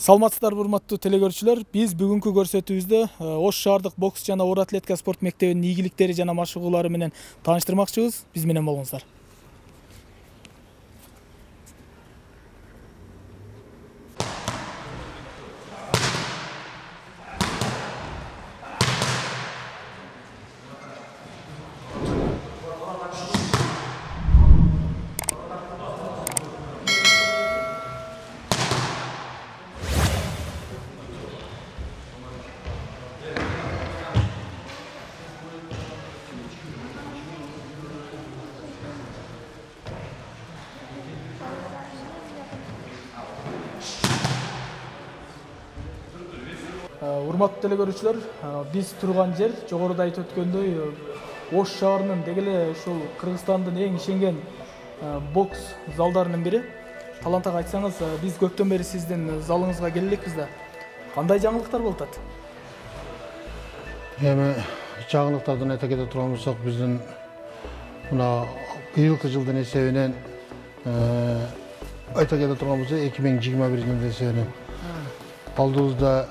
Саламатсыздарбы урматтуу телекөрүүчүлөр. Биз бүгүнкү көрсөтүүбүздө Ош шаардык бокс жана оор атлетика спорт мектебинин ийгиликтери жана машыгуулары менен тааныштырмакчыбыз. Биз менен болуңуздар. Урматтуу телекөрүүчүлөр, биз турган жер жогоруда айтып өткөндөй Ош шаарынын деги эле ушул Кыргызстандын эң ишенген бокс залдарынын бири. Талант ага, айтсаңыз, биз көптөн бери сиздин залыңызга келе элекпиз да. Кандай жаңылыктар болуп атат? Эми жаңылыктардан айта кете турган болсок, биздин мына быйылкы жылдын эсебинен айта кете турган болсок, 2021 жылдын эсебинен алдыбызда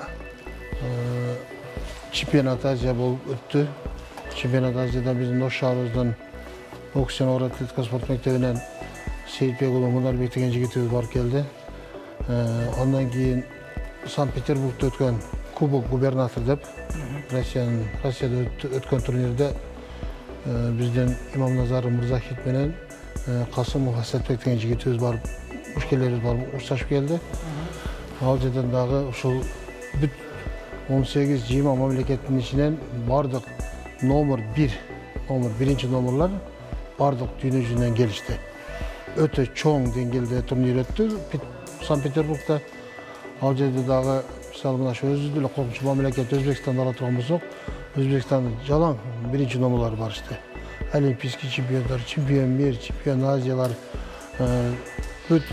чемпионат Азия болуп өттү. Чемпионат Азияда биздин Ош шаарыбыздын бокс жана оор атлетика спорт мектебинен Сейитбек уулу Мунарбек деген жигитибиз барып келди. Андан кийин Санкт-Петербургда өткөн Кубок губернатор деп Россияда өткөн турнирде биздин Имамназаров Мырзахит менен Касымов Асатбек деген жигитибиз барып, мушкелерибиз барып урсашып келди. Ал жерден дагы ушул 18-20 мамлекеттин ичинен бардык номер 1 номерлар бардык дүйнө жүзүнөн келишти. Өтө чоң деңгээлде турнир өттү Санкт-Петербургда. Ал жерде дагы мисалы мына өзүбүз эле коркунучу мамлекет Өзбекстанды ала турган болсок, Өзбекстандын жалаң 1 номерлары барышты. Олимпийский чемпиондар, чемпион мир, чемпион Азиялар, бүт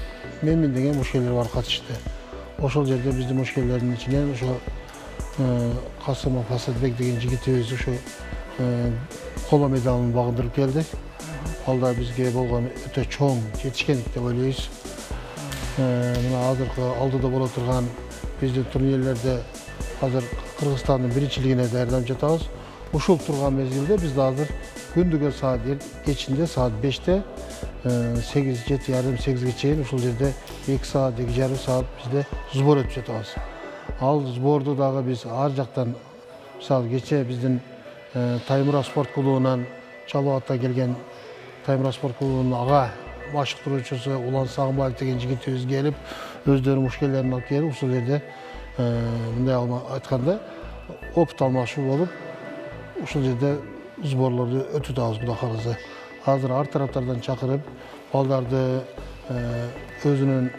менин деген мушкелер бар катышты. Ошол жерде биздин мушкелердин ичинен ошо Касымов Асатбек деген жигитибиз ушу коло медалын багындырып келди. Ал да бизге болгон өтө чоң жетишкендик деп ойлойбуз. Мына азыркы алдыда боло турган биздин турнирлерде азыр Кыргызстандын биринчилигине даярданып жатабыз. Ушул турган мезгилде биз азыр күндүгө саат кечинде саат 5-те 7:30-8-ге чейин ушул жерде 2 саат, 2,5 саат бизде сбор өтүп жатабыз. Ал сборду дагы биз ар жактан, мисалы кече биздин Таймура спорт клубунан Чалбатта келген Таймура спорт клубунун ага баштыруучусу Улан Сагынбаев деген жигитибиз келип, өздөрү мушкелерин алып келип, ушул жерде мындай айтканда опыт алмашуу болуп, ушул жерде сборлорду өтүп атабыз Кудай кааласа. Азыр ар тараптардан чакырып, балдарды өзүнүн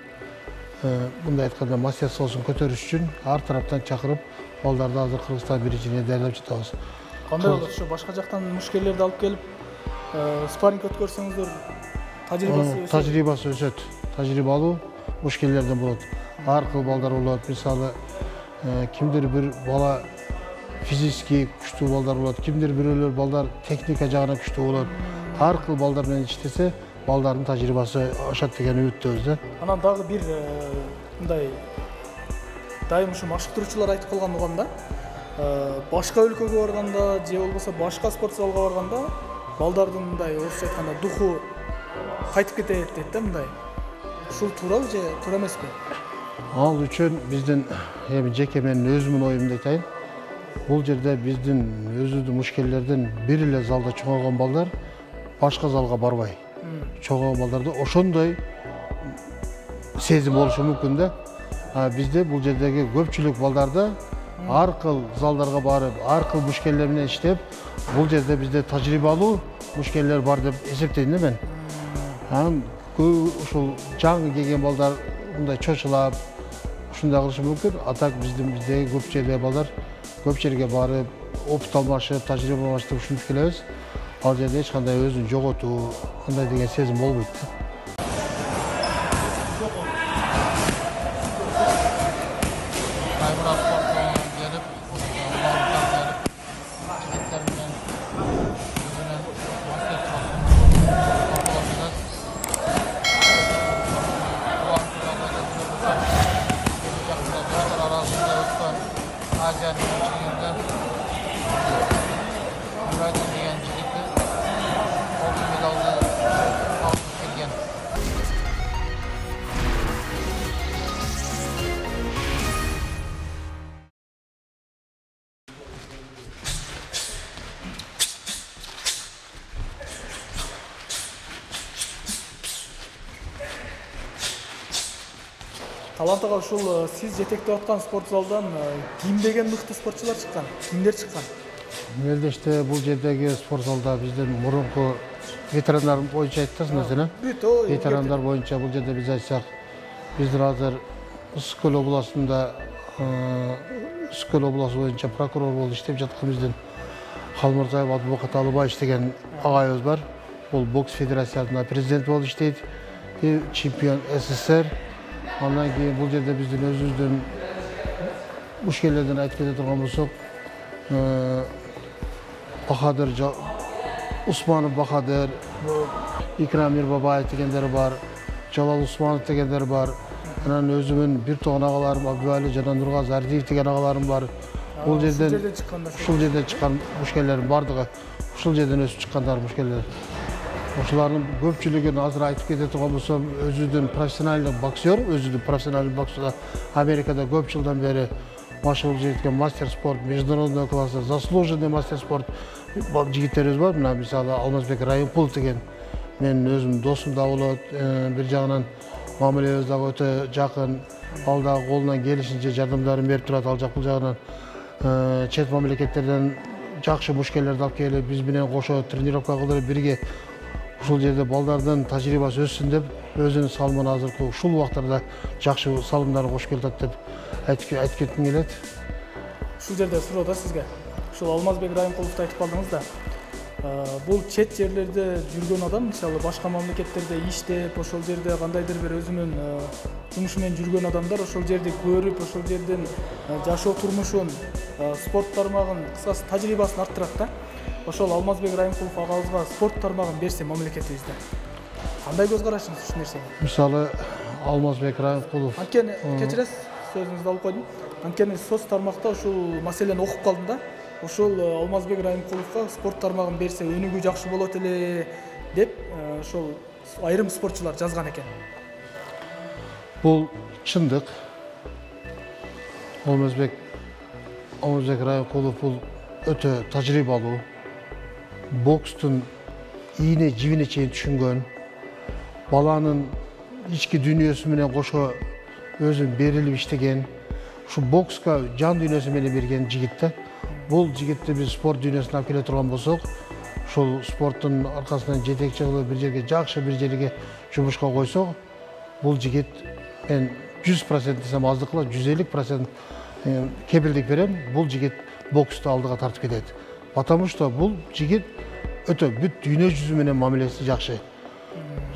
мындай айтканда мастерствосун көтөрүш үчүн ар тараптан чакырып, балдарды азыр Кыргызстан биринчилигине даярдап жатабыз. Кандай болот? Ошо башка жактан мушкелерди алып келип, спарринг өткөрсөңүздөр, тажрыйбасы өсөт. Тажрыйба алуу мушкелерден болот. Ар кыл балдар болот. Мисалы, кимдир бир бала физически күчтүү балдар болот, кимдир бирөөлөр балдар техника жагынан күчтүү болот. Ар кыл балдар менен иштесе, балдардын тажрыйбасы ашат деген үмүттөбүз да. Анан дагы бир мындай дайым ушу машыктыруучулар айтып калган угамда, башка өлкөгө барганда же болбосо башка спорт залга барганда балдардын мындай орусча айтканда духу кайтып кетет дейт да мындай. Ушул туурабы же туура эмеспи? Ал үчүн биздин эми жеке менин өзүмдүн оюмду айтайын. Бул жерде биздин өзүбүздүн мушкелерден бир эле залда чоңойгон балдар башка залга барбай. Чоңойгон балдарда ошондой сезим болушу мүмкүн да. Бизде бул жердеги көпчүлүк балдарда ар кыл залдарга барып, ар кыл мушкелер менен иштеп, бул жерде бизде тажрыйбалуу мушкелер бар деп эсептейм да мен. Анан ушул жаңы келген балдар мындай чочулап, ушундай кылышы мүмкүн. А так биздеги көпчүлүк балдар көп жерге барып, опыт алмашып, тажрыйба алмашып ушинтип келебиз. Ал жерде эч кандай өзүн жоготуу, андай деген сезим болбойт да. Талант ага, ушул сиз жетектеп аткан спорт залдан кимдеген мыкты спортчулар чыккан? Кимдер чыккан? Мелдеште бул жердеги спорт залда биздин мурунку ветерандар боюнча айтасыңыз эле. Ветерандар боюнча бул жерде биз айтсак, биздин азыр Үскөл областында Үскөл областы боюнча прокурор болуп иштеп жаткан биздин Халмырзаев Адвокат Алыбаевич деген агайыбыз бар. Бул бокс федерациясында президент болуп иштейт, чемпион СССР. Андан кийин бул жерде биздин өзүбүздүн мушкелерден айтып кете турган болсок, Бахадыр Усманов Бахадыр, Икрам Мирбабаев дегендер бар, Жалал Усманов дегендер бар. Анан өзүмүн бир тогон агаларым Абдубали жана Нургаз Ардиев деген агаларым бар. Бул жерден ушул жерден чыккан мушкелердин бардыгы ушул жерден өсүп чыккандар мушкелер. Ошолардын көпчүлүгүн азыр айтып кете турган болсом, өзүдүн профессионалдык боксчу Америкада көп жылдан бери машыгып жеткен мастер спорт, международный классы, заслуженный мастер спорт жигиттерибиз бар. Мына мисалы Алмазбек Райымкулов деген менин өзүмдүн досум да болот. Бир жагынан мамилебиз дагы өтө жакын. Ал дагы колунан келишинче жардамдарын берип турат. Ал жак бул жагынан чет мамлекеттерден жакшы мушкелерди алып келип, биз менен кошо тренировка кылдырып бирге ушул жерде балдардын тажрыйбасы өссүн деп, өзүнүн салымын азыркы ушул убактарда жакшы салымдарын кошуп келатат деп айтып кетким келет. Ушул жерде суроо да сизге. Ушул Алмазбек Райымкуловду айтып калдыңыз да. Бул чет жерлерде жүргөн адам, мисалы башка мамлекеттерде иштеп, ошол жерде кандайдыр бир өзүнүн жумушу менен жүргөн адамдар ошол жерди көрүп, ошол жерден жашоо турмушун, спорт тармагын, кысасы тажрыйбасын арттырат да. Ошол Алмазбек Райымкулов агабызга спорт тармагын берсе мамлекетибизде кандай көз карашыңыз ушул нерсеге? Мисалы Алмазбек Райымкулов. Анткени кечиресиз, сөзүңүздү алып койдум. Анткени соц тармакта ушул маселени окуп калдым да. Ошол Алмазбек Райымкуловго спорт тармагын берсе өнүгүү жакшы болот эле деп ошол айрым спортчулар жазган экен. Бул чындык. Алмазбек Райымкулов бул өтө тажрыйбалуу. Бокстун ийне жибине чейин түшүнгөн. Баланын ички дүйнөсү менен кошо өзүн берилип иштеген. Ушу бокска жан дүйнөсү менен берген жигит да. Бул жигитти биз спорт дүйнөсүнө алып келе турган болсок, ушул спорттун аркасынан жетекчи кылып бир жерге жакшы бир жерге жумушка койсок, бул жигит мен 100% десем аздык кыла, 150% кепилдик берем, бул жигит боксту алдыга тартып кетет. Потому что бул жигит өтө бүт дүйнө жүзү менен мамилеси жакшы.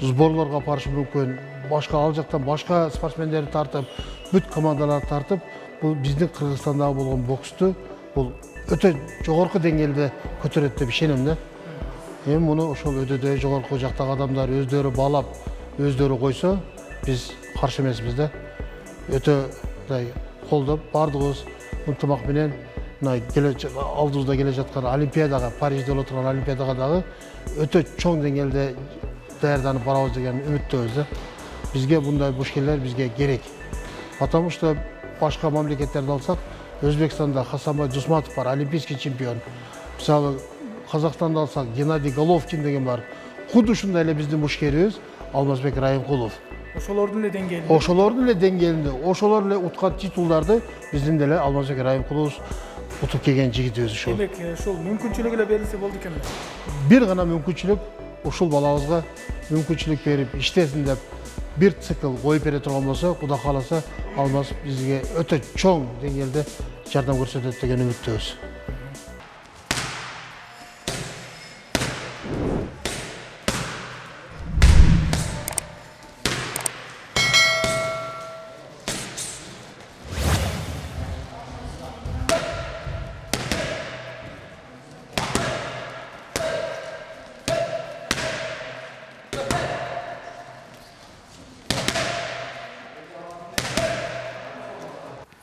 Сборлорго барышы мүмкүн, башка ал жактан башка спортсмендерди тартып, бүт командаларды тартып, бул биздин Кыргызстандагы болгон боксту бул өтө жогорку деңгээлде көтөрөт деп ишенем да. Эми муну ошол өтөдө жогорку жактагы адамдар өздөрү баалап, өздөрү койсо, биз каршы эмеспиз да. Өтө колдоп, бардыгыбыз ынтымак менен алдыбызда келе жаткан Олимпиадага, Парижде боло турган Олимпиадага дагы өтө чоң деңгээлде даярданып барабыз деген үмүттөбүз да. Бизге мындай мушкелер бизге керек. Потому что башка мамлекеттерди алсак, Өзбекстанда Хасанбай Дусматов бар, олимпийский чемпион. Мисалы Казакстанда алсак, Геннадий Головкин деген бар. Куду ушундай эле биздин мушкерибиз Алмазбек Райымкулов. Ошолордун эле деңгээлинде. Ошолордун эле деңгээлинде, ошолор эле уткан титулдарды биздин деле Алмазбек Райымкулов утуп келген жигитибиз ушул. Демек, ушул мүмкүнчүлүк эле берилсе болду экен. Бир гана мүмкүнчүлүк, ушул балабызга мүмкүнчүлүк берип иштесин деп бир цикл коюп бере турган болсо, Кудай кааласа, Алмаз бизге өтө чоң деңгээлде жардам көрсөтөт деген үмүттөбүз.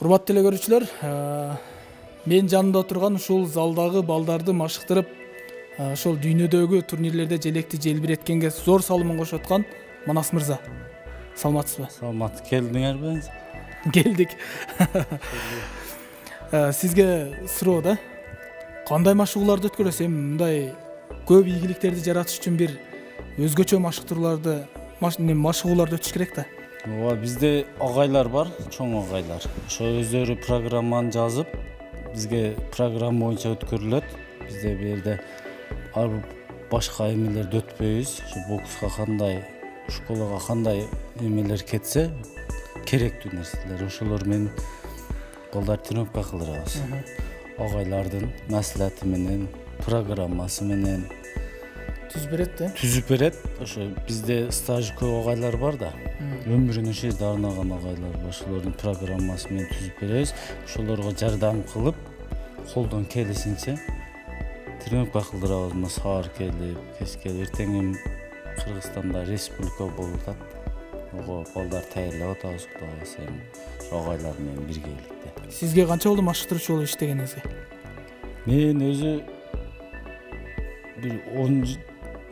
Урматтуу теле көрүүчүлөр, мен жанымда отурган ушул залдагы балдарды машыктырып, ошол дүйнөдөгү турнирлерде желекти желбиреткенге зор салымын кошуп аткан Манас мырза. Саламатсызбы? Саламат. Келдиңерби? Келдик. Сизге суроо да. Кандай машыгууларды өткөрөсүз? Эми мындай көп ийгиликтерди жаратыш үчүн бир өзгөчө машыктырууларды, машыгууларды өтүш керек да. Ооба, бизде агайлар бар, чоң агайлар. Ошо өздөрү программаны жазып, бизге программа боюнча өткөрүлөт. Бизде бу жерде ар башка эмелерди өтпөйбүз. Ошо бокска кандай, школага кандай эмелер кетсе, керектүү нерселер, ошолор менен балдар тренировка кылдырабыз. Агайлардын маслихаты менен, программасы менен түзүп берет. Ошо бизде стажы көп агайлар бар да. Өмүрүн ошо жерде арнаган агайлар бар. Ошолордун программасы менен түзүп беребиз. Ошолорго жардам кылып, колдон келишинче тренировка кылдырабыз. Мына саар келип, кеч келип, эртең Кыргызстанда республика болуп атат. Ого балдар тайырлап атабыз, Кудай кааласа эми агайлар менен биргеликте. Сизге канча болду машыктыруучу болуп иштегениңизге? Мен өзү бир 10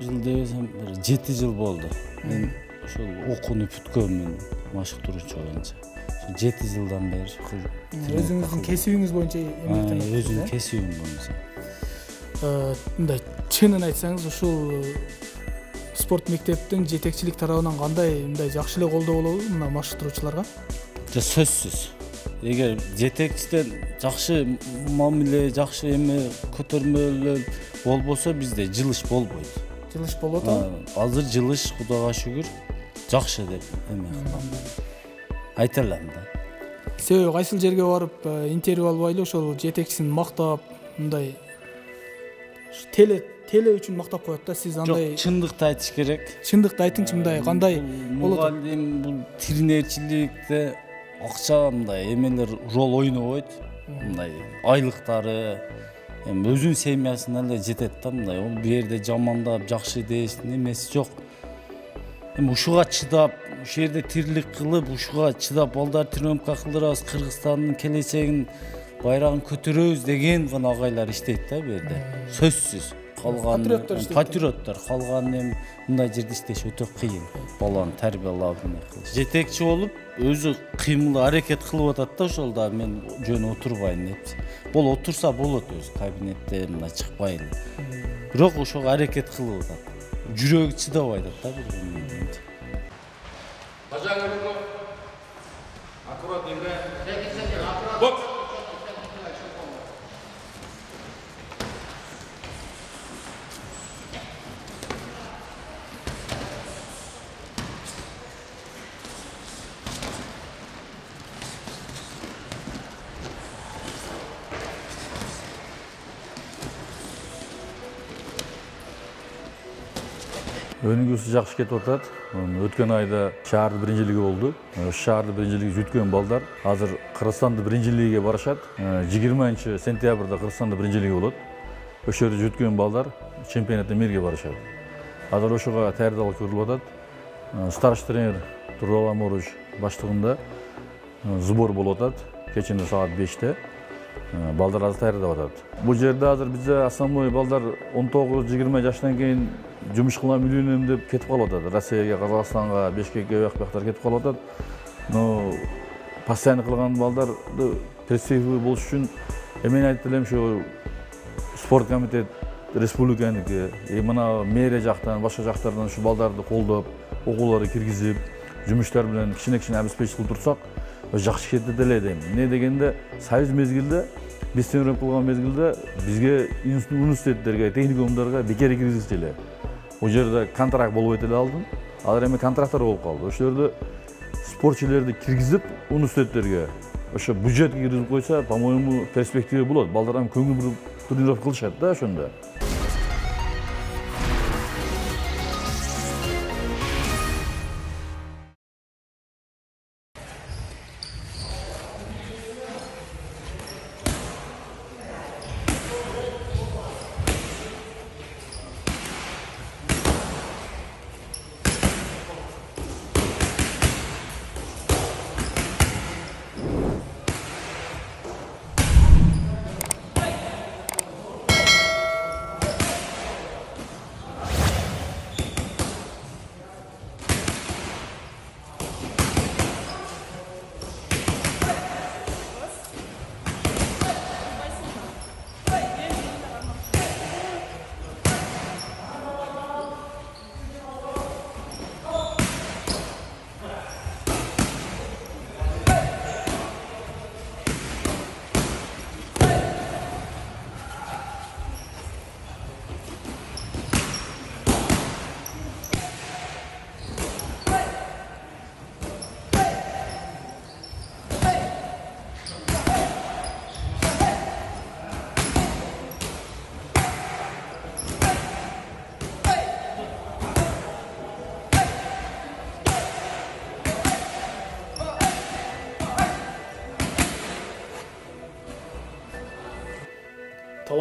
жыл десем, бир 7 жыл болду. Мен ошол окууну бүткөнмүн машыктыруучу боюнча. 7 жылдан бери Өзүңүздүн кесибиңиз боюнча эмгектенип атасыз. Өзүмдүн кесибим боюнча. Мындай чынын айтсаңыз, ушул спорт мектептин жетекчилик тарабынан кандай мындай жакшы эле колдоо болобу мына машыктыруучуларга? Сөзсүз. Эгер жетекчиден жакшы мамиле, жакшы эме көтөрмөлөр болбосо, бизде жылыш болбойт. Жылыш болуп атабы? Азыр жылыш, Кудайга шүгүр, жакшы деп эме кылам. Айта алам да. Себеби кайсыл жерге барып интервью албай эле ошол жетекчисин мактап, мындай теле үчүн мактап коет да. Сиз андай Жок, чындыкты айтыш керек. чындыкты айтыңчы, мындай кандай болот? Мугалим, бул тренерчиликте акча мындай эмелер рол ойнобойт. Мындай айлыктары эми өзүнүн семьясына эле жетет да, мындай. Ол бу жерде жамандап, жакшы дээштин эмеси жок. Эми ушуга чыдап, ушул жерде тирлик кылып, ушуга чыдап балдар тренировка кылдырабыз, Кыргызстандын келечегин, байрагын көтөрөбүз деген гана агайлар иштейт да бу жерде. Сөзсүз. Калган патриоттор, калган эми мындай жерде иштеш өтө кыйын. Баланы тарбиялап кылыш. Жетекчи болуп, өзү кыймыл аракет кылып атат да, ошол да мен жөн отурбайм депчи. Бул отурса болот өзү кабинетте мына чыкпай эле. Бирок ошого аракет кылып атат. Жүрөгү чыдабай атат да бир менчи. Пожалуйста. Аккуратненько. Бокс. Өнүгүүсү жакшы кетип атат. Өткөн айда шаардын биринчилиги болду. Шаардын биринчилиги жүткөн балдар азыр Кыргызстандын биринчилигине барышат. 20-сентябрда Кыргызстандын биринчилиги болот. Ошол жерде жүткөн балдар чемпионаттын мирге барышат. Азыр ошого даярдык көрүлүп атат. Старший тренер Турал Аморович баштыгында сбор болуп атат. Кечинде саат 5-те. Балдар азыр даярдап атат. Бул жерде азыр бизде основной балдар 19-20 жаштан кийин жумуш кылам, үйлөнөм деп кетип калып атат. Россияга, Казакстанга, Бишкекке бияктар кетип калып атат. Но постоянно кылган балдарды перспектива болуш үчүн мен айтып элем, ошо спорт комитет республиканыкы, мына мэрия жактан, башка жактардан ушу балдарды колдоп, окууларга киргизип, жумуштар менен кичине обеспечить кылып турсак, жакшы кетет эле дейм. Эмне дегенде, союз мезгилде, биз тренировка кылган мезгилде бизге университеттерге, техникумдарга бекер киргизишти эле. Бул жерде контракт болбойт эле алдын. Азыр эми контракттар болуп калды. Ошол жерде спортчуларды киргизип университеттерге, ошо бюджетке киргизип койсо, по-моему, перспектива болот. Балдар эми көңүл буруп тренировка кылышат да ошондо.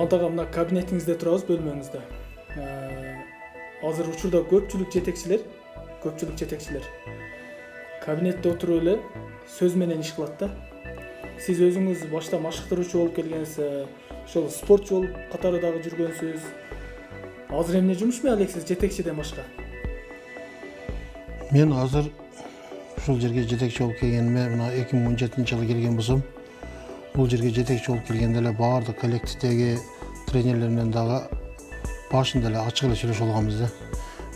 Талант ага, мына кабинетиңизде турабыз, бөлмөңүздө. Азыр учурда көпчүлүк жетекчилер кабинетте отуруп эле сөз менен иш кылат да. Сиз өзүңүз башта машыктыруучу болуп келгенсиз, ошол спортчу болуп катары дагы жүргөнсүз. Азыр эмне жумуш менен элексиз жетекчиден башка? Мен азыр ушул жерге жетекчи болуп келгениме мына 2017-жылы келген болсом, бул жерге жетекчи болуп келгенде эле баардык коллективдеги тренерлер менен дагы башында эле ачык эле сүйлөшүп алганбыз да.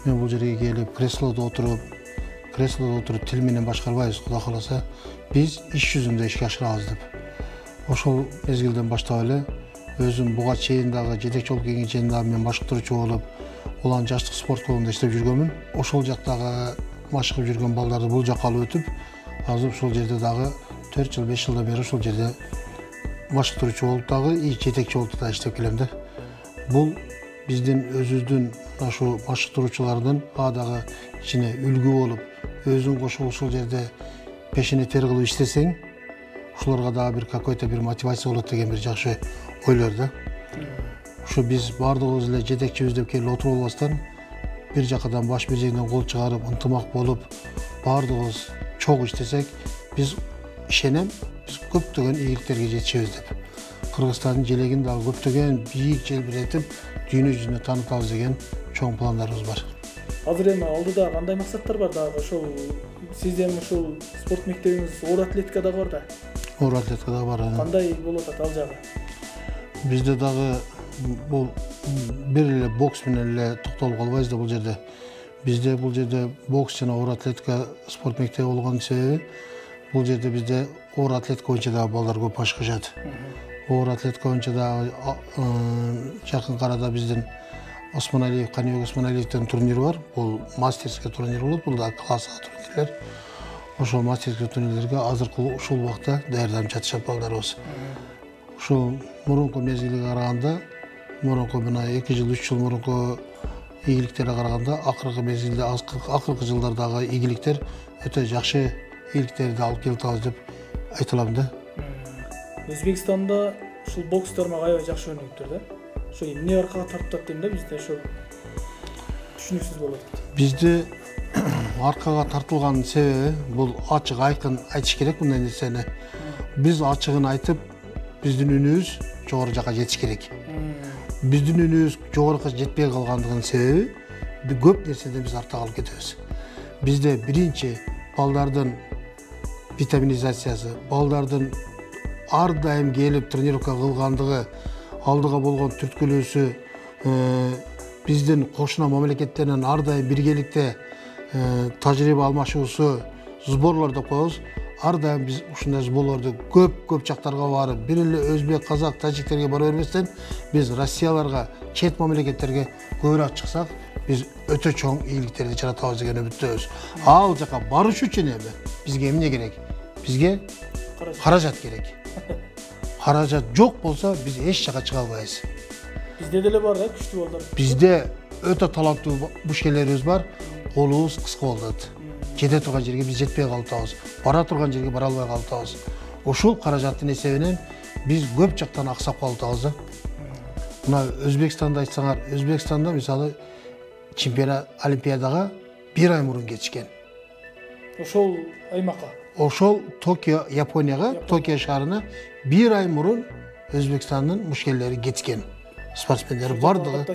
Мен бул жерге келип, креслодо отуруп тил менен башкарбайбыз, Кудай кааласа, биз иш жүзүндө ишке ашырабыз деп. Ошол мезгилден баштап эле өзүм буга чейин дагы жетекчи болуп келген чейин дагы мен машыктыруучу болуп, улан жаштык спорт клубунда иштеп жүргөнмүн. Ошол жактагы машыгып жүргөн балдарды бул жакка алып өтүп, азыр ушул жерде дагы 4 жыл, 5 жылдан бери ушул жерде машыктыруучу болуп дагы жетекчи болуп да иштеп келем да. Бул биздин өзүбүздүн ошо машыктыруучулардын дагы ичине үлгү болуп, өзүң кошуп ушул жерде пешене тер кылып иштесең, ушуларга дагы бир какой-то бир мотивация болот деген бир жакшы ойлор да. Ушу биз баардыгыбыз эле жетекчибиз деп келип отуруп албастан, бир жакадан баш, бир жерден кол чыгарып, ынтымак болуп, баардыгыбыз чогуу иштесек, биз ишенем, биз көптөгөн ийгиликтерге жетишебиз деп. Кыргызстандын желегин дагы көптөгөн бийик желбиретип, дүйнө жүзүнө таанытабыз деген чоң пландарыбыз бар. Азыр эми алдыда кандай максаттар бар дагы? Ошол сиздин ушул спорт мектебиңиз оор атлетика дагы бар да. Оор атлетика дагы бар. Кандай болуп атат ал жагы? Бизде дагы бул бир эле бокс менен эле токтолуп калбайбыз да бул жерде. Бизде бул жерде бокс жана оор атлетика спорт мектеби болгон себеби, бул жерде бизде оор атлетика боюнча дагы балдар көп башкарышат. Оор атлетика боюнча дагы жакын арада биздин Осмоналиев, Каныбек Осмоналиевдин турнири бар. Бул мастерский турнир болот, бул да классовый турнирлер. Ошол мастерский турнирлерге азыркы ушул убакта даярданып жатышат балдарыбыз. Ушул мурунку мезгилге караганда, мурунку мына 2 жыл, 3 жыл мурунку ийгиликтерге караганда, акыркы мезгилде, акыркы жылдардагы ийгиликтер өтө жакшы ийгиликтерди алып келип атабыз деп айта алам да. Өзбекстанда ушул бокс тармагы аябай жакшы өнүгүптүр да. Ошо эмне аркага тартып атат дейм да, бизде ошол түшүнүксүз болуп атат. Бизде аркага тартылган себеби бул ачык айкын айтыш керек мындай нерсени. Биз ачыгын айтып, биздин үнүбүз жогору жака жетиш керек. Биздин үнүбүз жогору жетпей калгандыгынын себеби көп нерседен биз артта калып кетебиз. Бизде биринчи балдардын витаминизациясы, балдардын ар дайым келип тренировка кылгандыгы, алдыга болгон түрткүлөөсү, биздин кошуна мамлекеттеринен ар дайым биргеликте тажрыйба алмашуусу, сборлор деп коебуз. Ар дайым биз ушундай сборлорду көп жактарга барып, бир эле өзбек, казак, тажиктерге бара бербестен, биз Россияларга, чет мамлекеттерге көбүрөөк чыксак, биз өтө чоң ийгиликтерди жаратабыз деген үмүттөбүз. Ал жака барыш үчүн эми бизге эмне керек? Бизге каражат керек. Каражат жок болсо биз эч жака чыга албайбыз. Бизде деле бар да күчтүү балдар. Бизде өтө таланттуу мушкелерибиз бар. Колубуз кыска болуп атат. Жете турган жерге биз жетпей калып атабыз. Бара турган жерге бара албай калып атабыз. Ушул каражаттын эсебинен биз көп жактан аксап калып атабыз да. Мына Өзбекстанда айтсаңар, Өзбекстанда мисалы чемпионат олимпиадага 1 ай мурун кетишкен. Ошол аймакка. Ошол Токио, Японияга, Токио шаарына 1 ай мурун Өзбекстандын мушкелери кетишкен. Спортсмендер бардыгы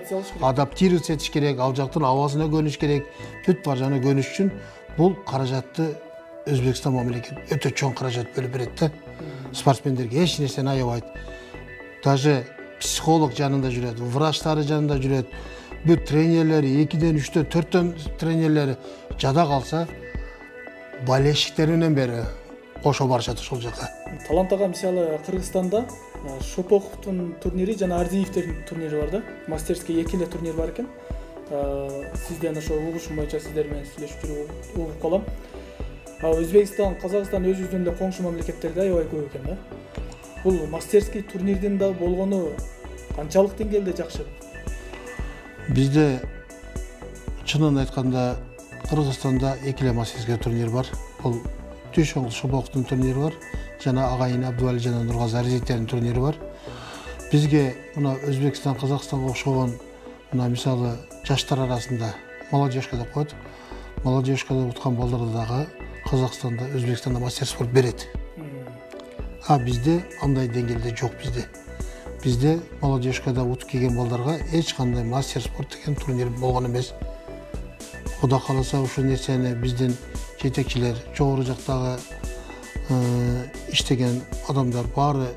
адаптироваться этиш керек, ал жактын абасына көнүш керек, бүт бар жана көнүш үчүн бул каражатты Өзбекстан мамлекети өтө чоң каражат бөлүп берет да. Спортсмендерге эч нерсени аябайт. Даже психолог жанында жүрөт, врачтары жанында жүрөт. Бүт тренерлери 2-ден 3-төн 4төн тренерлери жада калса, болельщиктеринен бери кошо барышат ошол жака. Талант ага мисалы Кыргызстанда Шоповдун турнири жана Ардиевдин турнири бар да. Мастерский 2 эле турнир бар экен. Сизден ошо угушум боюнча сиздер менен сүйлөшүп жүрүп угуп калам. Өзбекстан, Казакстан өзүбүздүн эле коңшу мамлекеттерде аябай көп экен да. Бул мастерский турнирдин да болгону канчалык деңгээлде жакшы? Бизде чынын айтканда Кыргызстанда 2 эле мастерский турнир бар. Бул Түйшоңгул Шоповдун турнири бар, жана агайын Абдували жана Нургазы Арзиевдердин турнири бар. Бизге мына Өзбекстан, Казакстанга окшогон мына мисалы жаштар арасында молодежка деп коет. Молодежкада уткан балдарды дагы Казакстанда, Өзбекстанда мастер спорт берет. А бизде андай деңгээлде жок бизде. Бизде молодежкада утуп келген балдарга эч кандай мастер спорт деген турнир болгон эмес. Кудай кааласа ушул нерсени биздин жетекчилер, жогору жактагы иштеген адамдар баары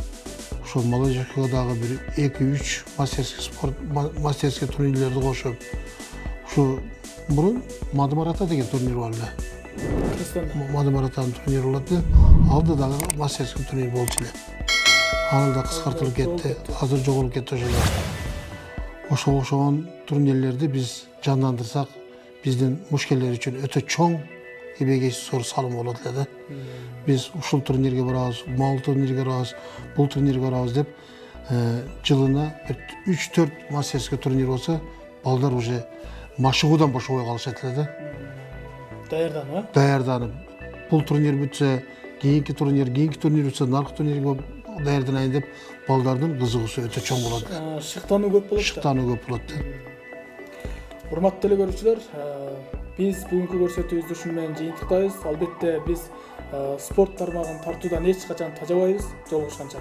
ушул молодежкадагы бир 2-3 мастерский спорт, мастерский турнирлерди кошуп, ушу мурун Мадымарата деген турнир бар эле. Мадымаратанын турнири болот эле. Алда дагы мастерский турнир болчу эле. Аны да кыскартылып кетти. Азыр жоголуп кетти ошол. Ошого окшогон турнирлерди биз жандандырсак, биздин мушкелер үчүн өтө чоң эбегейсиз зор салым болот эле да. Биз ушул турнирге барабыз, могул турнирге барабыз, бул турнирге барабыз деп жылына 3-4 мастерский турнир болсо, балдар уже машыгуудан бошобой калышат эле да. Даярданып, Даярданып. Бул турнир бүтсө, кийинки турнир бүтсө, наркы турнирге даярданайын деп балдардын кызыгуусу өтө чоң болот. шыктануу көп болот. Шыктануу көп болот. Урматтуу эле көрүүчүлөр, биз бүгүнкү көрсөтүүбүздү ушун менен жыйынтыктайбыз. Албетте биз спорт тармагын тартуудан эч качан тажабайбыз. Жолугушканча.